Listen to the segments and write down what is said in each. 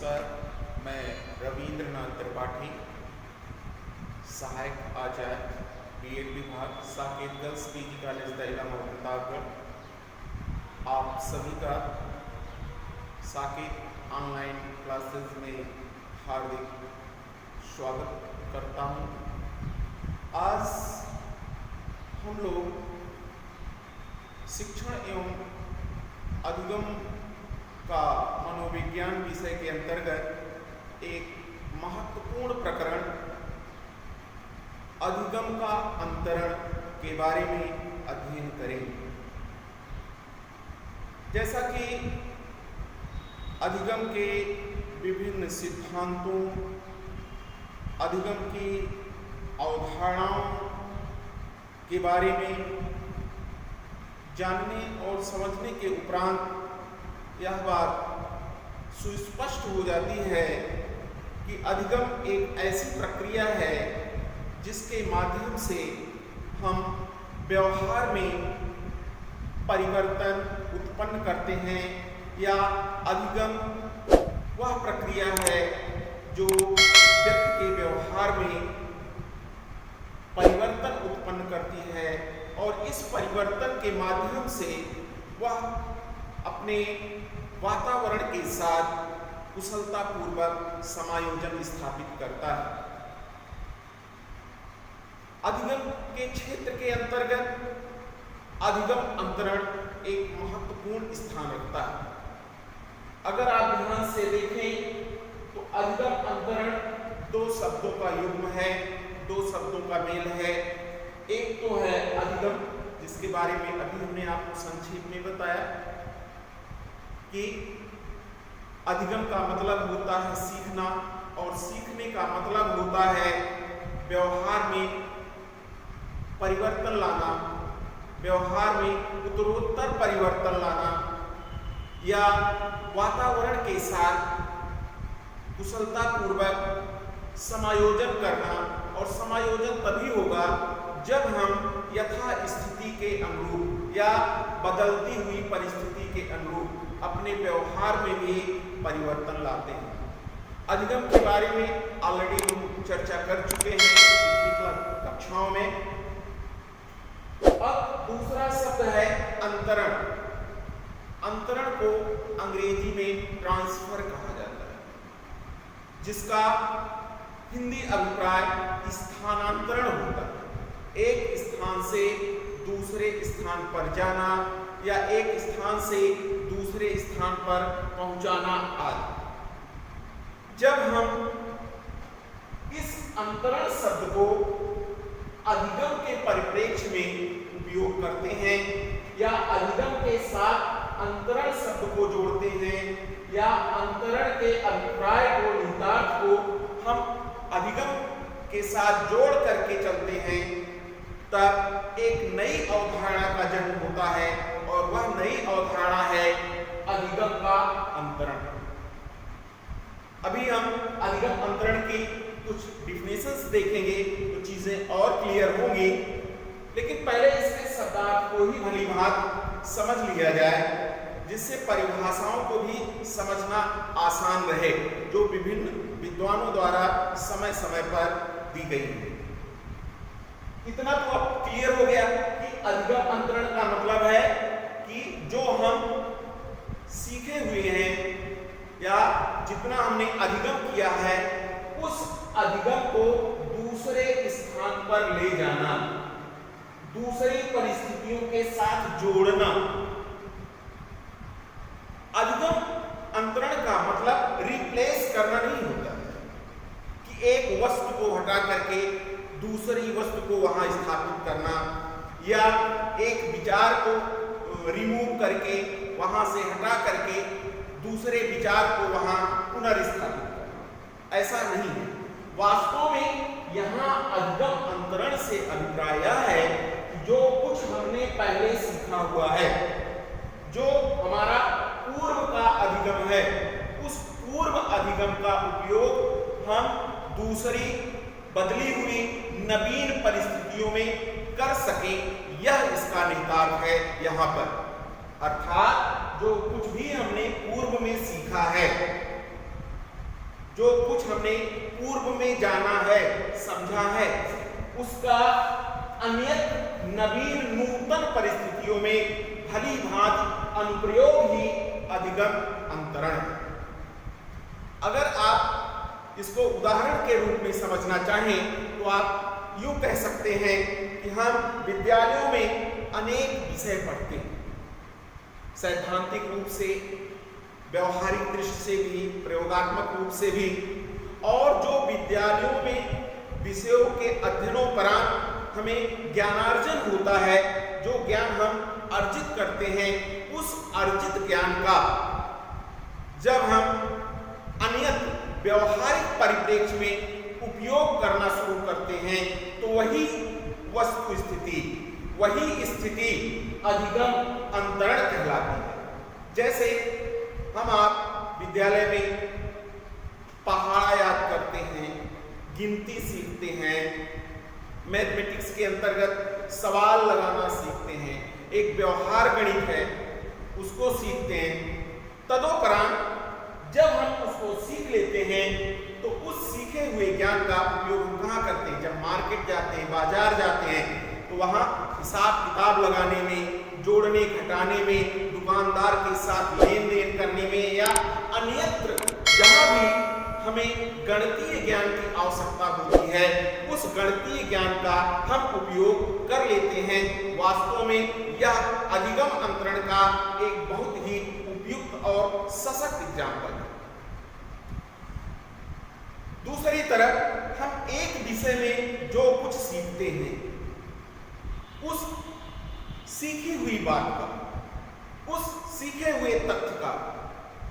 नमस्कार। मैं रविंद्रनाथ त्रिपाठी, सहायक आचार्य बीएड विभाग, साकेत गर्ल्स पीजी कॉलेज दहला मोड़ प्रतापगढ़। आप सभी का साकेत ऑनलाइन क्लासेस में हार्दिक स्वागत करता हूँ। आज हम लोग शिक्षण एवं अधिगम का मनोविज्ञान विषय के अंतर्गत एक महत्वपूर्ण प्रकरण अधिगम का अंतरण के बारे में अध्ययन करेंगे। जैसा कि अधिगम के विभिन्न सिद्धांतों, अधिगम की अवधारणाओं के बारे में जानने और समझने के उपरांत यह बात सुस्पष्ट हो जाती है कि अधिगम एक ऐसी प्रक्रिया है जिसके माध्यम से हम व्यवहार में परिवर्तन उत्पन्न करते हैं, या अधिगम वह प्रक्रिया है जो व्यक्ति के व्यवहार में परिवर्तन उत्पन्न करती है और इस परिवर्तन के माध्यम से वह अपने वातावरण के साथ कुशलतापूर्वक समायोजन स्थापित करता है। अधिगम के क्षेत्र के अंतर्गत अधिगम अंतरण एक महत्वपूर्ण स्थान रखता है। अगर आप ध्यान से देखें तो अधिगम अंतरण दो शब्दों का युग्म है, दो शब्दों का मेल है। एक तो है अधिगम, जिसके बारे में अभी हमने आपको संक्षेप में बताया कि अधिगम का मतलब होता है सीखना, और सीखने का मतलब होता है व्यवहार में परिवर्तन लाना, व्यवहार में उत्तरोत्तर परिवर्तन लाना, या वातावरण के साथ कुशलतापूर्वक समायोजन करना। और समायोजन तभी होगा जब हम यथा स्थिति के अनुरूप या बदलती हुई परिस्थिति के अनुरूप अपने व्यवहार में भी परिवर्तन लाते हैं। अधिगम के बारे में ऑलरेडी हम चर्चा कर चुके हैं पिछली कक्षाओं में। अब दूसरा शब्द है अंतरण। अंतरण को अंग्रेजी में ट्रांसफर कहा जाता है, जिसका हिंदी अभिप्राय स्थानांतरण होता है। एक स्थान से दूसरे स्थान पर जाना या एक स्थान से दूसरे स्थान पर पहुंचाना आदि। जब हम इस अंतरण शब्द को अधिगम के परिप्रेक्ष्य में उपयोग करते हैं या अधिगम के साथ अंतरण शब्द को जोड़ते हैं या अंतरण के अभिप्राय को, निहितार्थ को हम अधिगम के साथ जोड़ करके चलते हैं, तब एक नई अवधारणा का जन्म होता है और वह नई अवधारणा है अधिगम का अंतरण। अभी हम अधिगम अंतरण की कुछ डिफिनेशंस देखेंगे तो चीजें और क्लियर होंगी, लेकिन पहले इसके शब्दार्थ को ही भली भांति समझ लिया जाए, जिससे परिभाषाओं को भी समझना आसान रहे, जो विभिन्न विद्वानों द्वारा समय समय पर दी गई है। इतना तो अब क्लियर हो गया कि अधिगम अंतरण का मतलब है कि जो हम सीखे हुए हैं या जितना हमने अधिगम किया है उस अधिगम को दूसरे स्थान पर ले जाना, दूसरी परिस्थितियों के साथ जोड़ना। अधिगम अंतरण का मतलब रिप्लेस करना नहीं होता कि एक वस्तु को हटा करके दूसरी वस्तु को वहां स्थापित करना, या एक विचार को रिमूव करके वहां से हटा करके दूसरे विचार को वहां पुनर्स्थापित करना। ऐसा नहीं है। वास्तव में यहाँ अधिगम अंतरण से अभिप्राय यह है कि जो कुछ हमने पहले सीखा हुआ है, जो हमारा पूर्व का अधिगम है, उस पूर्व अधिगम का उपयोग हम दूसरी बदली हुई नवीन परिस्थितियों में कर सकें, यह इसका निहितार्थ है यहाँ पर। अर्थात जो कुछ भी हमने पूर्व में सीखा है जो कुछ हमने पूर्व में जाना है, समझा है, उसका अन्यत्र नवीन नूतन परिस्थितियों में भली भांति अनुप्रयोग ही अधिगम अंतरण है। अगर आप इसको उदाहरण के रूप में समझना चाहें तो आप यूं कह सकते हैं कि हम विद्यालयों में अनेक विषय पढ़ते हैं, सैद्धांतिक रूप से, व्यवहारिक दृष्टि से भी, प्रयोगात्मक रूप से भी, और जो विद्यालयों में विषयों के अध्ययनोपरांत हमें ज्ञानार्जन होता है, जो ज्ञान हम अर्जित करते हैं, उस अर्जित ज्ञान का जब हम अन्यत्र व्यवहारिक परिप्रेक्ष्य में उपयोग करना शुरू करते हैं तो वही वस्तु स्थिति, वही स्थिति अधिगम अंतरण कहलाती है। जैसे हम आप विद्यालय में पहाड़ा याद करते हैं, गिनती सीखते हैं, मैथमेटिक्स के अंतर्गत सवाल लगाना सीखते हैं, एक व्यवहार गणित है उसको सीखते हैं। तदोपरांत जब हम उसको सीख लेते हैं तो उस सीखे हुए ज्ञान का उपयोग हम कहाँ करते हैं? जब मार्केट जाते हैं, बाजार जाते हैं, तो वहाँ हिसाब किताब लगाने में, जोड़ने घटाने में, दुकानदार के साथ लेन देन करने में, या अन्यत्र जहाँ भी हमें गणितीय ज्ञान की आवश्यकता होती है, उस गणितीय ज्ञान का हम उपयोग कर लेते हैं। वास्तव में यह अधिगम अंतरण का एक बहुत ही उपयुक्त और सशक्त एग्जाम्पल है। दूसरी तरफ हम एक विषय में जो कुछ सीखते हैं, उस सीखी हुई बात का, उस सीखे हुए तथ्य का,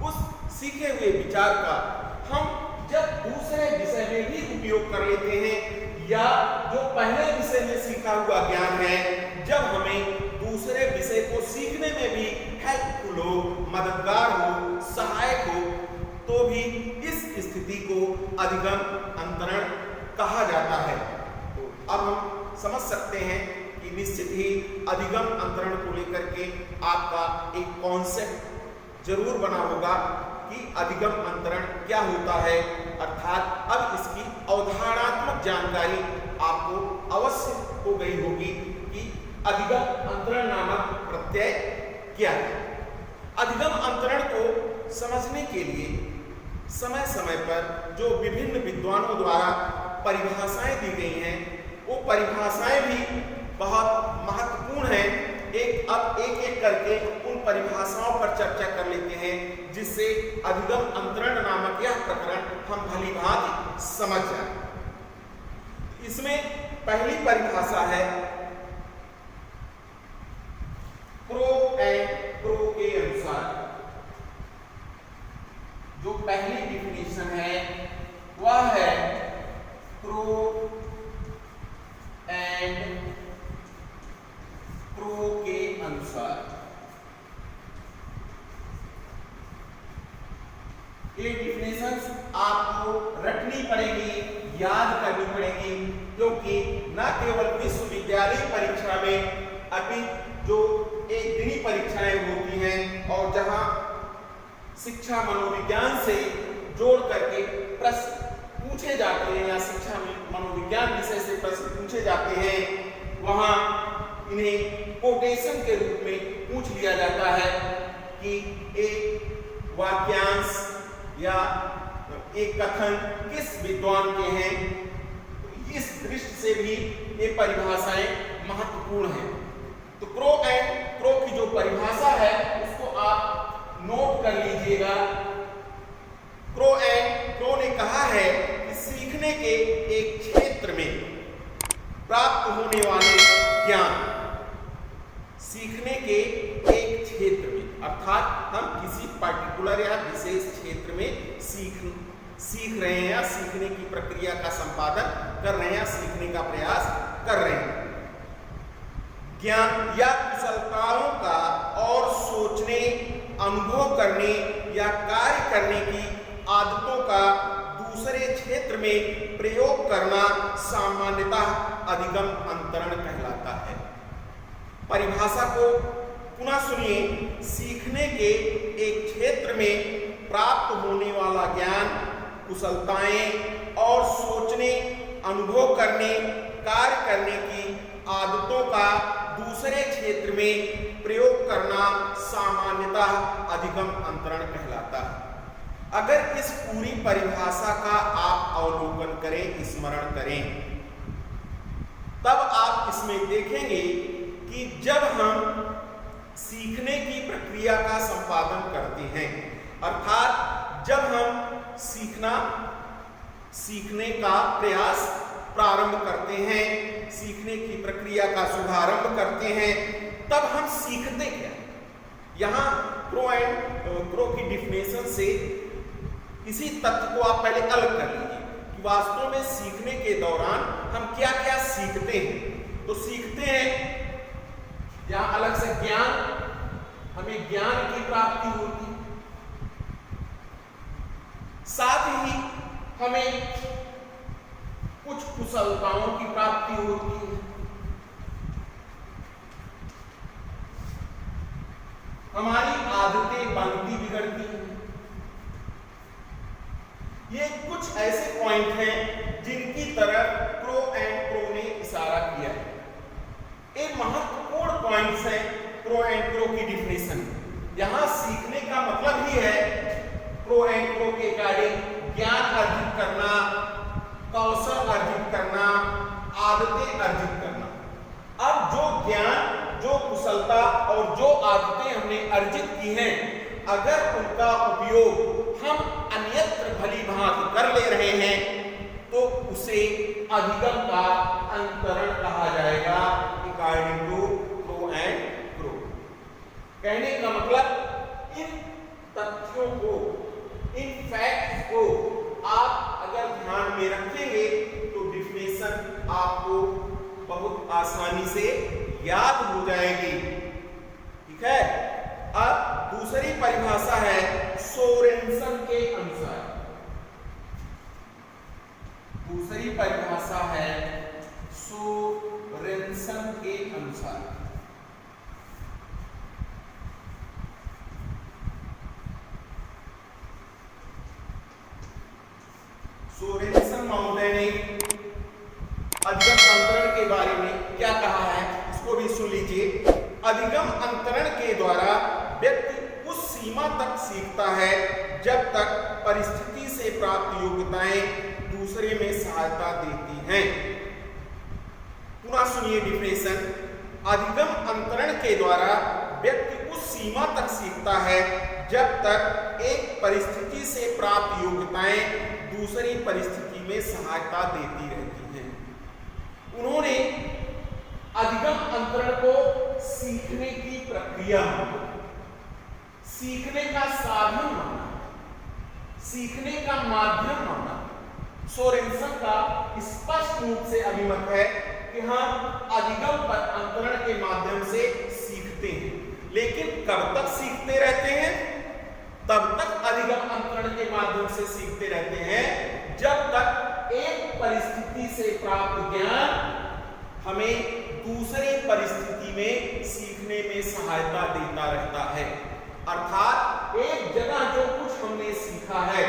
उस सीखे हुए विचार का हम जब दूसरे विषय में भी उपयोग कर लेते हैं, या जो पहले विषय में सीखा हुआ ज्ञान है, जब हमें दूसरे विषय को सीखने में भी हेल्पफुल हो, मददगार हो, सहायक हो, तो भी इस स्थिति को अधिगम अंतरण कहा जाता है। तो अब हम समझ सकते हैं कि निश्चित ही अधिगम अंतरण को लेकर के आपका एक कॉन्सेप्ट जरूर बना होगा कि अधिगम अंतरण क्या होता है, अर्थात अब इसकी अवधारणात्मक जानकारी आपको अवश्य हो गई होगी कि अधिगम अंतरण नामक प्रत्यय क्या है। अधिगम अंतरण को समझने के लिए समय समय पर जो विभिन्न विद्वानों द्वारा परिभाषाएं दी गई हैं, वो परिभाषाएं भी बहुत महत्वपूर्ण हैं। अब एक एक करके उन परिभाषाओं पर चर्चा कर लेते हैं, जिससे अधिगम अंतरण नामक यह प्रकरण हम भली भांति समझ जाए। इसमें पहली परिभाषा है क्रो एंड क्रो के अनुसार। जो पहली डिफिनेशन है वह है क्रो एंड क्रो के अनुसार। ये डिफिनेशंस आपको रटनी पड़ेगी, याद करनी पड़ेगी, क्योंकि न केवल विश्वविद्यालय परीक्षा में अभी जो एक दिनी परीक्षाएं होती हैं और जहां शिक्षा मनोविज्ञान से जोड़ करके प्रश्न पूछे जाते हैं, या शिक्षा मनोविज्ञान विषय से प्रश्न पूछे जाते हैं, वहां इन्हें कोटेशन के रूप में पूछ लिया जाता है कि एक वाक्यांश या एक कथन किस विद्वान के हैं। इस दृष्टि से भी ये परिभाषाएं महत्वपूर्ण हैं। तो क्रो एंड क्रो की जो परिभाषा है उसको आप नोट कर लीजिएगा। क्रो एंड क्रो ने कहा है कि सीखने के एक क्षेत्र में प्राप्त होने वाले ज्ञान, सीखने के एक क्षेत्र में, अर्थात हम किसी पर्टिकुलर या विशेष क्षेत्र में सीख रहे हैं, या सीखने की प्रक्रिया का संपादन कर रहे हैं, या सीखने का प्रयास कर रहे हैं। ज्ञान या कुशलताओं का और सोचने, अनुभव करने या कार्य करने की आदतों का दूसरे क्षेत्र में प्रयोग करना सामान्यतः अधिगम अंतरण कहलाता है। परिभाषा को पुनः सुनिए। सीखने के एक क्षेत्र में प्राप्त होने वाला ज्ञान कुशलताएं और सोचने, अनुभव करने, कार्य करने की आदतों का दूसरे क्षेत्र में प्रयोग करना सामान्यतः अधिगम अंतरण कहलाता है। अगर इस पूरी परिभाषा का आप अवलोकन करें, स्मरण करें, तब आप इसमें देखेंगे कि जब हम सीखने की प्रक्रिया का संपादन करते हैं, अर्थात जब हम सीखने का प्रयास प्रारंभ करते हैं, सीखने की प्रक्रिया का शुभारंभ करते हैं, तब हम सीखते क्या? यहाँ क्रो की डिफिनेशन से इसी तथ्य को आप पहले अलग कर लीजिए कि वास्तव में सीखने के दौरान हम क्या क्या सीखते हैं। तो सीखते हैं यहाँ अलग से ज्ञान, हमें ज्ञान की प्राप्ति होती, साथ ही हमें कुछ कुशलताओं की प्राप्ति होती है, हमारी आदतें बनती बिगड़ती हैं। ये कुछ ऐसे पॉइंट हैं जिनकी तरफ प्रो ने इशारा किया है। एक महत्वपूर्ण पॉइंट्स है प्रो की डिफिनेशन। यहां सीखने का मतलब ही है प्रो के अकॉर्डिंग ज्ञान अर्जित करना, कौशल अर्जित करना, आदतें अर्जित करना। अब जो ज्ञान, जो कुशलता और जो आदतें हमने अर्जित की हैं, अगर उनका उपयोग हम अन्यत्र भली भांति कर ले रहे हैं तो उसे अधिगम का अंतरण कहा जाएगा, अकॉर्डिंग टू प्रो। कहने का मतलब इन तथ्यों को, इन फैक्ट्स को आप अगर ध्यान में रखेंगे तो डिफिनेशन आपको बहुत आसानी से याद हो जाएगी। ठीक है। अब दूसरी परिभाषा है सोरेनसन के अनुसार। दूसरी परिभाषा है सोरेनसन के अनुसार। सोरेनसन महोदय ने अधिगम अंतरण के बारे में क्या कहा है, इसको भी सुन लीजिए। अधिगम अंतरण के द्वारा व्यक्ति उस सीमा तक सीखता है जब तक परिस्थिति से प्राप्त योग्यताएं दूसरे में सहायता देती हैं। पुनः सुनिए डिफिनेशन। अधिगम अंतरण के द्वारा व्यक्ति उस सीमा तक सीखता है जब तक एक परिस्थिति से प्राप्त योग्यताएं दूसरी परिस्थिति में सहायता देती रहती हैं। उन्होंने अधिगम अंतरण को सीखने की प्रक्रिया, सीखने का साधन माना, सीखने का माध्यम माना। सोरेनसन का स्पष्ट रूप से अभिमत है कि हम अधिगम अंतरण के माध्यम से सीखते हैं, लेकिन कब तक सीखते रहते हैं? तब तक अधिगम अंतरण के माध्यम से सीखते रहते हैं जब तक एक परिस्थिति से प्राप्त ज्ञान हमें दूसरी परिस्थिति में सीखने में सहायता देता रहता है। अर्थात एक जगह जो कुछ हमने सीखा है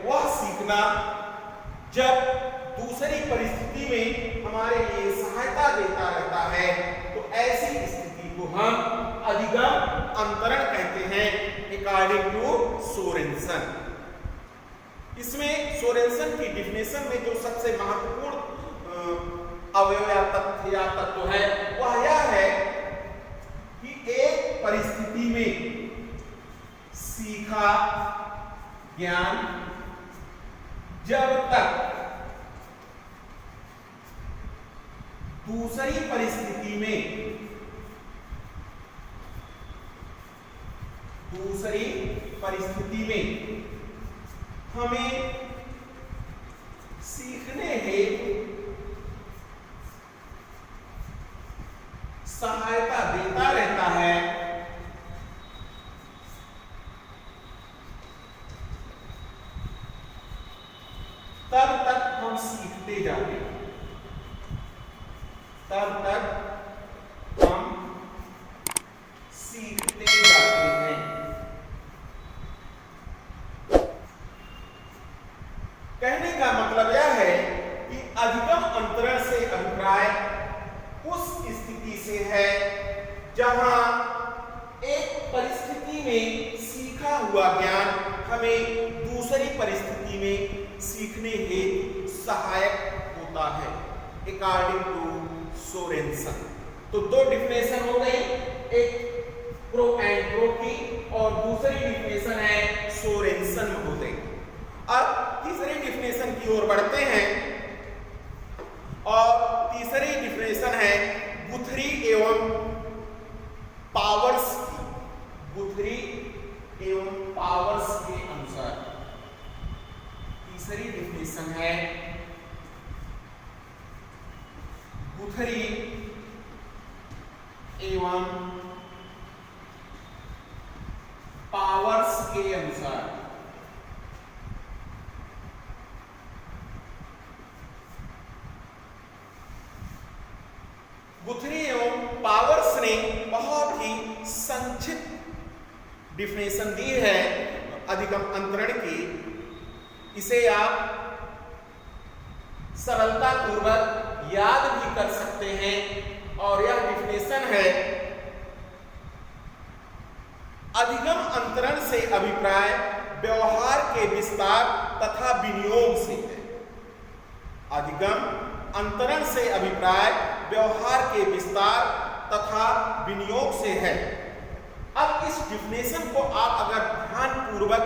वह सीखना जब दूसरी परिस्थिति में हमारे लिए सहायता देता रहता है तो ऐसी स्थिति को हम अधिगम अंतरण कहते हैं, अकॉर्डिंग टू सोरेनसन। इसमें सोरेनसन की डिफिनेशन में जो सबसे महत्वपूर्ण अवयव या तथ्य या तत्व है वह यह है कि एक परिस्थिति में सीखा ज्ञान जब तक दूसरी परिस्थिति में हमें सीखने हेतु सहायता देता रहता है, तब तक हम सीखते जाते हैं, तब तक हम सीखते जाते हैं। का मतलब यह है कि अधिगम अंतरण से अभिप्राय उस स्थिति से है जहां एक परिस्थिति में सीखा हुआ ज्ञान हमें दूसरी परिस्थिति में सीखने हेतु सहायक होता है, अकॉर्डिंग टू सोरेनसन। तो दो डिफिनेशन हो गई, एक प्रो एंड प्रो की, और दूसरी डिफिनेशन है सोरेनसन महोदय। अब तीसरी डिफिनेशन की ओर बढ़ते हैं, और तीसरी डिफिनेशन है गुथरी एवं पावर्स की, गुथरी एवं पावर्स के अनुसार। तीसरी डिफिनेशन है गुथरी एवं पावर्स के अनुसार। गुथरी एवं पावर्स ने बहुत ही संक्षिप्त डिफिनेशन दी है अधिगम अंतरण की। इसे आप सरलता पूर्वक याद भी कर सकते हैं, और यह डिफिनेशन है अधिगम अंतरण से अभिप्राय व्यवहार के विस्तार तथा विनियोग से है। अधिगम अंतरण से अभिप्राय व्यवहार के विस्तार तथा विनियोग से है। अब इस डिफिनेशन को आप अगर ध्यान पूर्वक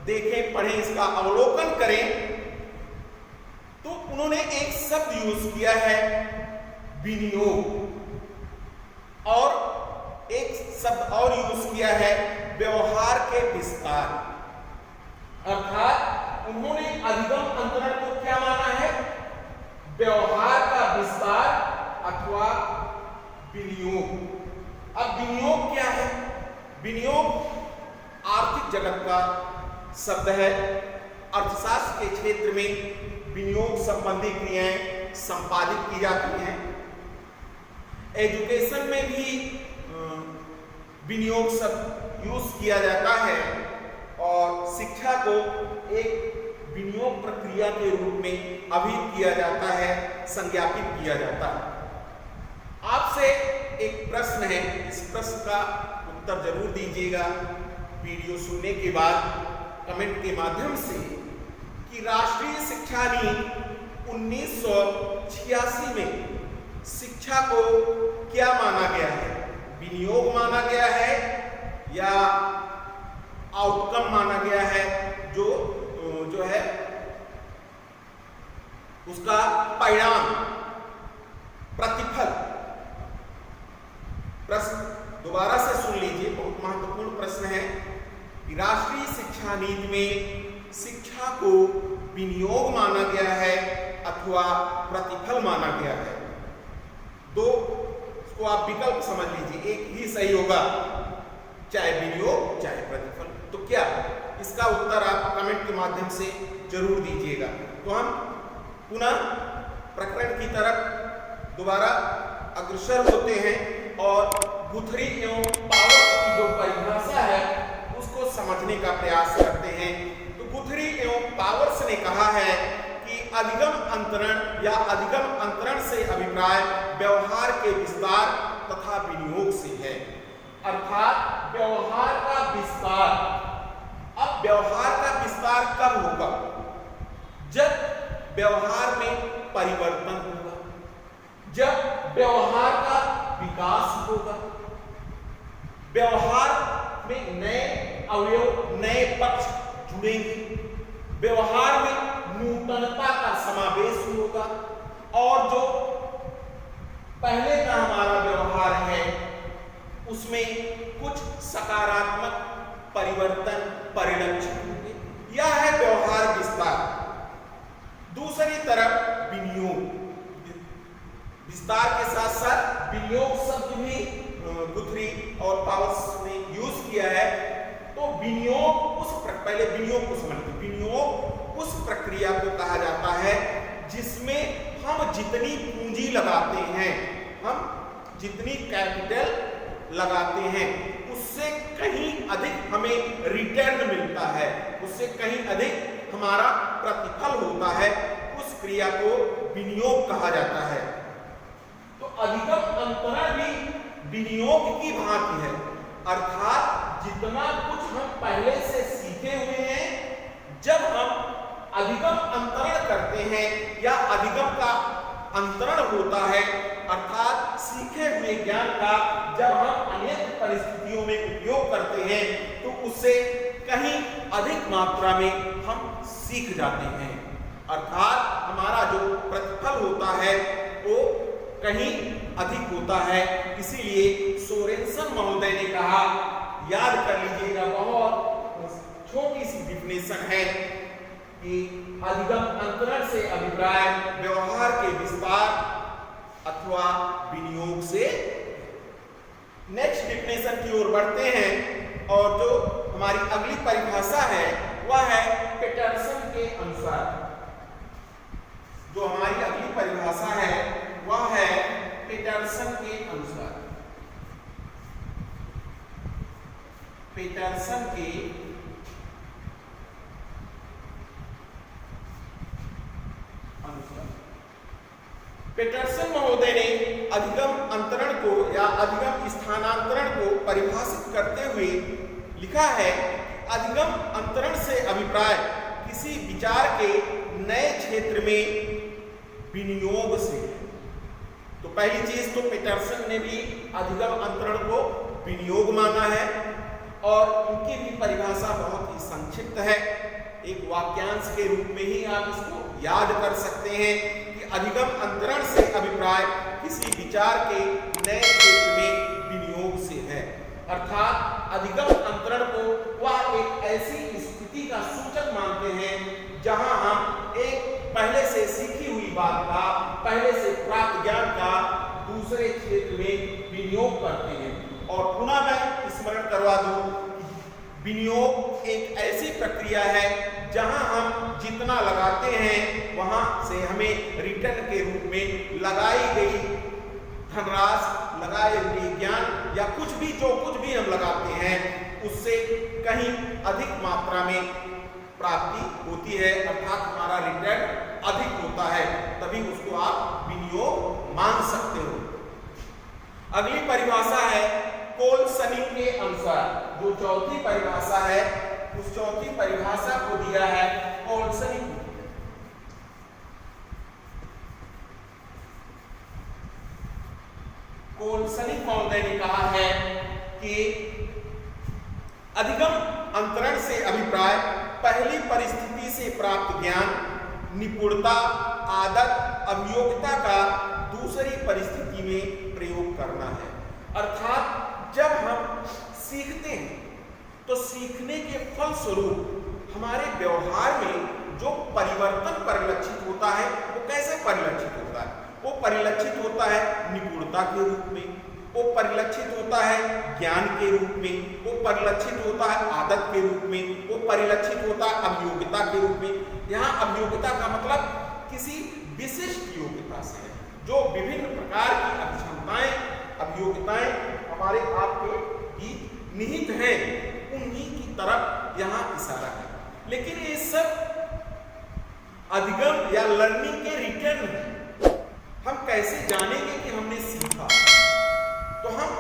देखें, पढ़ें, इसका अवलोकन करें, तो उन्होंने एक शब्द यूज किया है विनियोग, और एक शब्द और यूज किया है व्यवहार के विस्तार। अर्थात उन्होंने अधिगम अंतरण को क्या माना है? व्यवहार का विस्तार अथवा विनियोग। अब विनियोग क्या है? विनियोग आर्थिक जगत का शब्द है। अर्थशास्त्र के क्षेत्र में विनियोग संबंधी क्रियाएं संपादित की जाती हैं। एजुकेशन में भी विनियोग शब्द यूज किया जाता है, और शिक्षा को एक विनियोग प्रक्रिया के रूप में अभिहित किया जाता है, संज्ञापित किया जाता है। आपसे एक प्रश्न है, इस प्रश्न का उत्तर जरूर दीजिएगा वीडियो सुनने के बाद कमेंट के माध्यम से, कि राष्ट्रीय शिक्षा नीति 1986 में शिक्षा को क्या माना गया है? विनियोग माना गया है या आउटकम माना गया है, जो है उसका परिणाम, प्रतिफल? प्रश्न दोबारा से सुन लीजिए, बहुत महत्वपूर्ण प्रश्न है कि राष्ट्रीय शिक्षा नीति में शिक्षा को विनियोग माना गया है अथवा प्रतिफल माना गया है। दो को आप विकल्प समझ लीजिए, एक ही सही होगा, चाहे विनियोग चाहे प्रतिफल। तो क्या इसका उत्तर आप कमेंट के माध्यम से जरूर दीजिएगा। तो हम पुनः प्रकरण की तरफ दोबारा अग्रसर होते हैं, और गुथरी एवं पावर्स की जो परिभाषा है उसको समझने का प्रयास करते हैं। तो गुथरी एवं पावर्स ने कहा है कि अधिगम अंतरण या अधिगम अंतरण से अभिप्राय व्यवहार के विस्तार तथा विनियोग से है। अर्थात व्यवहार का विस्तार। अब व्यवहार का विस्तार कब होगा? जब व्यवहार में परिवर्तन होगा, जब व्यवहार का विकास होगा, व्यवहार में नए अवयव, नए पक्ष जुड़ेंगे, व्यवहार में नूतनता का समावेश होगा, और जो पहले का हमारा व्यवहार है उसमें कुछ सकारात्मक परिवर्तन परिलक्षित होंगे। यह है व्यवहार विस्तार। दूसरी तरफ विनियोग, विस्तार के साथ साथ विनियोग शब्द भी गुथरी और पावर्स ने यूज किया है। तो विनियोग पहले विनियोग को समझते। विनियोग उस प्रक्रिया को कहा जाता है जिसमें हम जितनी पूंजी लगाते हैं, हम जितनी कैपिटल लगाते हैं, उससे कहीं अधिक हमें रिटर्न मिलता है, उससे कहीं अधिक हमारा प्रतिफल होता है, उस क्रिया को विनियोग कहा जाता है। तो अधिगम अंतरण भी विनियोग की भांति है, अर्थात जितना कुछ हम पहले से सीखे हुए हैं, जब हम अधिगम अंतरण करते हैं या अधिगम का अंतरण होता है, अर्थात सीखे हुए ज्ञान का जब हम अनेक परिस्थितियों में उपयोग करते हैं, तो उससे कहीं अधिक मात्रा में हम सीख जाते हैं, अर्थात हमारा जो प्रतिफल होता है वो कहीं अधिक होता है। इसीलिए सोरेनसन महोदय ने कहा, याद कर लीजिएगा, बहुत छोटी सी डिफिनेशन है कि अधिगम अंतरण से अभिप्राय व्यवहार के विस्तार अथवा विनियोग से। नेक्स्ट डिफिनेशन की ओर बढ़ते हैं और जो हमारी अगली परिभाषा है वह है पेटरसन के अनुसार। जो हमारी अगली परिभाषा है वह है पेटरसन के अनुसार। पेटरसन के पेटरसन महोदय ने अधिगम अंतरण को या अधिगम स्थानांतरण को परिभाषित करते हुए लिखा है, अधिगम अंतरण से अभिप्राय किसी विचार के नए क्षेत्र में विनियोग से। तो पहली चीज तो पेटरसन ने भी अधिगम अंतरण को विनियोग माना है और उनकी भी परिभाषा बहुत ही संक्षिप्त है, एक वाक्यांश के रूप में ही आप इसको याद कर सकते हैं कि अधिगम अंतरण से अभिप्राय किसी विचार के नए क्षेत्र में विनियोग से है, अर्थात अधिगम अंतरण को वह एक ऐसी स्थिति का सूचक मानते हैं जहां हम एक पहले से सीखी हुई बात का, पहले से प्राप्त ज्ञान का दूसरे क्षेत्र में विनियोग करते हैं। और पुनः मैं स्मरण करवा दूं, विनियोग एक ऐसी प्रक्रिया है जहां हम जितना लगाते हैं वहां से हमें रिटर्न के रूप में लगाई गई धनराशि, लगाए हुए ज्ञान या कुछ भी, जो कुछ भी हम लगाते हैं उससे कहीं अधिक मात्रा में प्राप्ति होती है, अर्थात हमारा रिटर्न अधिक होता है, तभी उसको आप विनियोग मान सकते हो। अगली परिभाषा है कोलसनी के अनुसार। जो चौथी परिभाषा है उस चौथी परिभाषा को दिया है कोलसनी। कोलसनी महोदय ने कहा है कि अधिगम अंतरण से अभिप्राय पहली परिस्थिति से प्राप्त ज्ञान, निपुणता, आदत, अभियोगिता का दूसरी परिस्थिति में प्रयोग करना है। अर्थात जब हम सीखते हैं तो सीखने के फल स्वरूप हमारे व्यवहार में जो परिवर्तन परिलक्षित होता है वो कैसे परिलक्षित होता है? वो परिलक्षित होता है निपुणता के रूप में, वो परिलक्षित होता है ज्ञान के रूप में, वो परिलक्षित होता है आदत के रूप में, वो परिलक्षित होता है अभियोगिता के रूप में। यहाँ अभियोगिता का मतलब किसी विशिष्ट योग्यता से है, जो विभिन्न प्रकार की अक्षमताएं, अभियोगिताएं हमारे आपके बीच निहित हैं, उन्हीं की तरफ यहाँ इशारा है। लेकिन ये सब अधिगम या लर्निंग के रिटर्न है। हम कैसे जानेंगे कि हमने सीखा? तो हम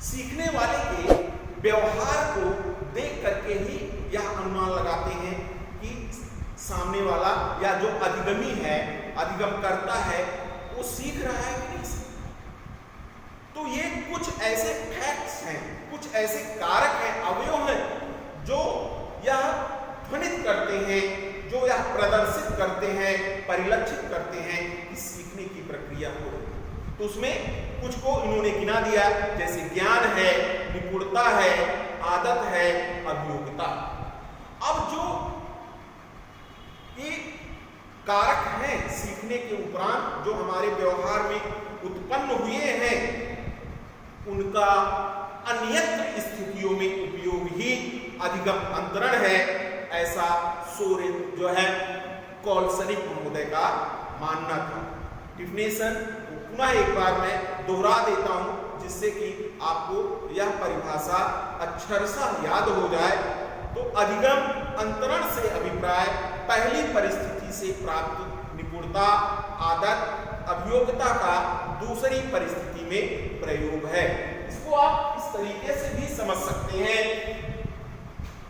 सीखने वाले के व्यवहार को देख करके ही यह अनुमान लगाते हैं कि सामने वाला या जो अधिगमी है, अधिगम करता है, वो सीख रहा है कि नहीं सीख रहा। तो ये कुछ ऐसे फैक्ट्स हैं, कुछ ऐसे कारक हैं, अवयव हैं जो यह ध्वनित करते हैं, जो यह प्रदर्शित करते हैं, परिलक्षित करते हैं कि सीखने की प्रक्रिया हो रही है। तो उसमें कुछ को इन्होंने गिना दिया, जैसे ज्ञान है, निपुणता है, आदत है, अभियोगिता। अब जो ये कारक हैं सीखने के उपरांत जो हमारे व्यवहार में उत्पन्न हुए हैं, उनका अन्यत्र स्थितियों में उपयोग ही अधिगम अंतरण है, ऐसा सोरेन जो है कोलसनी महोदय का मानना था। डिफिनेशन पुनः एक बार मैं दोहरा देता हूं जिससे कि आपको यह परिभाषा अक्षरशः याद हो जाए तो अधिगम अंतरण से अभिप्राय पहली परिस्थिति से प्राप्त निपुणता, आदत, अभियोग्यता का दूसरी परिस्थिति में प्रयोग है। इसको आप इस तरीके से भी समझ सकते हैं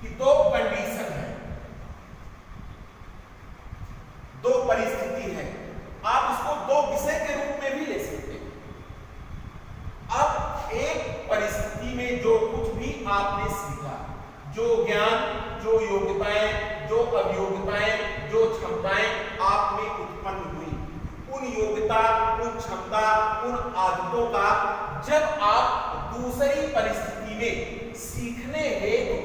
कि दो कंडीशन है, दो परिस्थिति है। आप इसको दो विषय के रूप में भी ले सकते हैं। अब एक परिस्थिति में जो कुछ भी आपने सीखा, जो ज्ञान, जो योग्यताएं, जो अभियोग्यताएं, जो क्षमताएं आप में उत्पन्न हुई, उन योग्यता, उन क्षमता, उन आदतों का जब आप दूसरी परिस्थिति में सीखने हेतु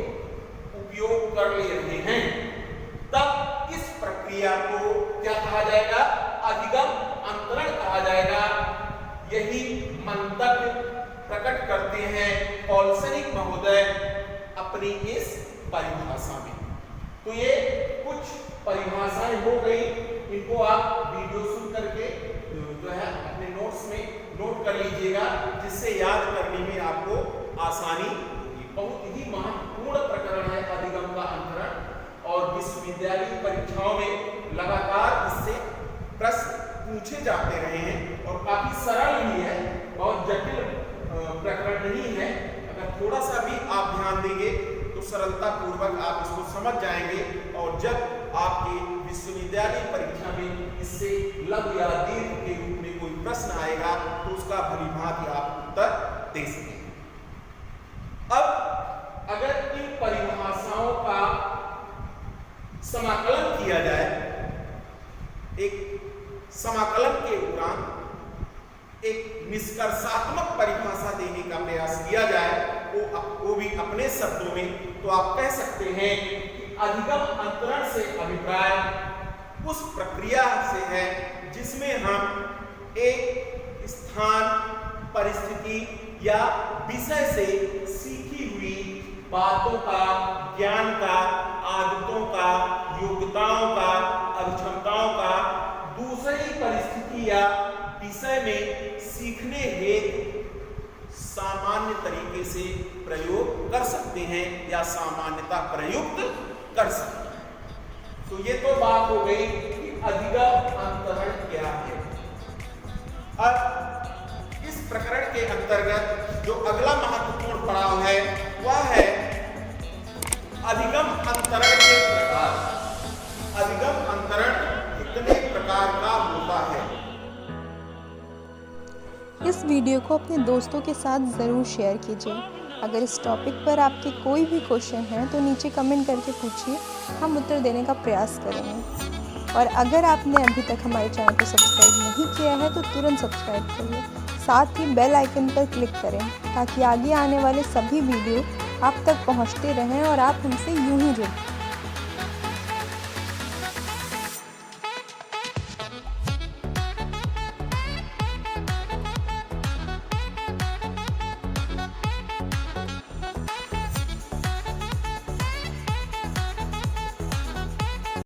उपयोग कर ले रहे हैं, तब इस प्रक्रिया को क्या कहा जाएगा? अधिगम अंतरण कहा जाएगा। यही मंतव्य प्रकट करते हैं पॉल्सनिक महोदय अपनी इस परिभाषा में। तो ये कुछ परिभाषाएं हो गई, इनको आप वीडियो सुन करके जो है अपने नोट्स में नोट कर लीजिएगा, जिससे याद करने में आपको आसानी होगी। बहुत ही महत्वपूर्ण प्रकरण है अधिगम का अंतरण, और विश्वविद्यालय परीक्षाओं में लगातार इससे प्रश्न पूछे जाते रहे हैं और काफी सरल भी है, बहुत जटिल प्रकरण नहीं है। अगर थोड़ा सा भी आप ध्यान देंगे तो सरलता पूर्वक आप इसको समझ जाएंगे, और जब आपके विश्वविद्यालय परीक्षा में इससे लघु या दीर्घ के रूप में कोई प्रश्न आएगा तो उसका भलीभांति आप उत्तर दे सकेंगे। अब अगर इन परिभाषाओं का समाकलन किया जाए, एक समाकलन के उपरांत एक निष्कर्षात्मक परिभाषा देने का प्रयास किया जाए, वो भी अपने शब्दों में, तो आप कह सकते हैं कि अधिगम अंतरण से अभिप्राय उस प्रक्रिया से है जिसमें हम एक स्थान, परिस्थिति या विषय से सीखी हुई बातों का, ज्ञान का, आदतों का, योग्यताओं का, अक्षमताओं का दूसरी परिस्थिति या विषय में सीखने हेतु सामान्य तरीके से प्रयोग कर सकते हैं या सामान्यता प्रयुक्त कर सकते हैं। तो ये तो बात हो गई कि अधिगम अंतरण क्या है। अब इस प्रकरण के अंतर्गत जो अगला महत्वपूर्ण पड़ाव है वह है अधिगम अंतरण के प्रकार। अधिगम अंतरण कितने प्रकार का होता है? इस वीडियो को अपने दोस्तों के साथ ज़रूर शेयर कीजिए। अगर इस टॉपिक पर आपके कोई भी क्वेश्चन हैं तो नीचे कमेंट करके पूछिए, हम उत्तर देने का प्रयास करेंगे। और अगर आपने अभी तक हमारे चैनल को सब्सक्राइब नहीं किया है तो तुरंत सब्सक्राइब करिए, साथ ही बेल आइकन पर क्लिक करें ताकि आगे आने वाले सभी वीडियो आप तक पहुंचते रहें और आप हमसे यूं ही जुड़ें।